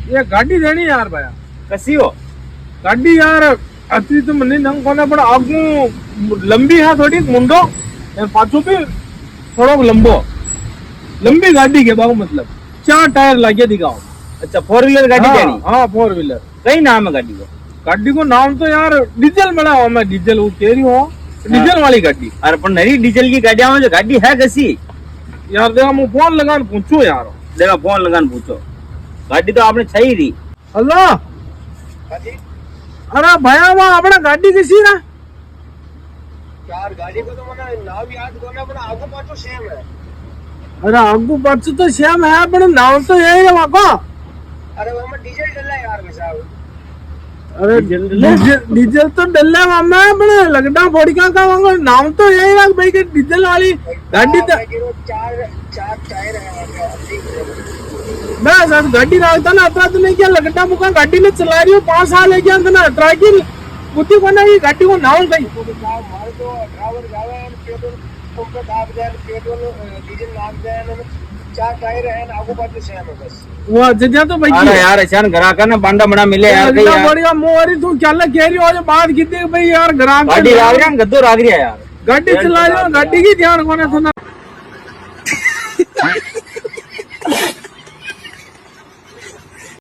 ये गाड़ी देनी यार भाया कसी हो गाड़ी यार अति तो मने नंग कोने पण आगू लंबी है थोड़ी मुंडो और पाछो भी थोड़ो लंबो लंबी गाड़ी के बाबू मतलब 4 टायर लगे दिखाओ। अच्छा 4 व्हीलर गाड़ी देनी। हाँ 4 व्हीलर। कई नाम है गाड़ी को? गाड़ी को नाम तो यार डीजल बना हो मैं डीजल वो कह रही हूँ डीजल वाली गाड़ी। अरे पर नरी डीजल की गाड़ियां में जो गाड़ी है कसी यार देखा मैं फोन लगान पूछू यार। देखा फोन लगान पूछो गाड़ी तो आपने छई दी। हेलो अरे भैया वहाँ अपना गाड़ी किसी ना यार गाड़ी को तो मैंने नाम याद करना पण आगू पाछो सेम है। अरे आगू पाछो तो सेम है पर नाम तो यही है वहाँ को। अरे वो में डीजल डला यार साहब। अरे डीजल तो डल्ला मामा पर लगड़ा फोड़िका का वहाँ नाम तो यही है भाई कि डीजल वाली गाड़ी तो चार टायर है। बस आज गाड़ी राखता ना अतरा तो नहीं क्या लगड़ा मुका गाड़ी ने चला रही हो 5 साल है क्या ना अतरा की बुद्धि को ना ये गाड़ी को नाम गई मारे तो ड्राइवर जावे पेट्रोल पंप पे दाब जाए पेट्रोल डीजल नाम जाए 4 टायर है आगू पाछो सेम है बस। वो जजा तो भाई अरे यार अचानक ग्राहक ना बांडा बना मिले यार कहीं यार बढ़िया मोरी तू क्या कह रही हो जो बात की थी भाई यार ग्राहक गाड़ी राग रहा गद्दो राग रहा यार गाड़ी चला रही हो गाड़ी की ध्यान कोने सुना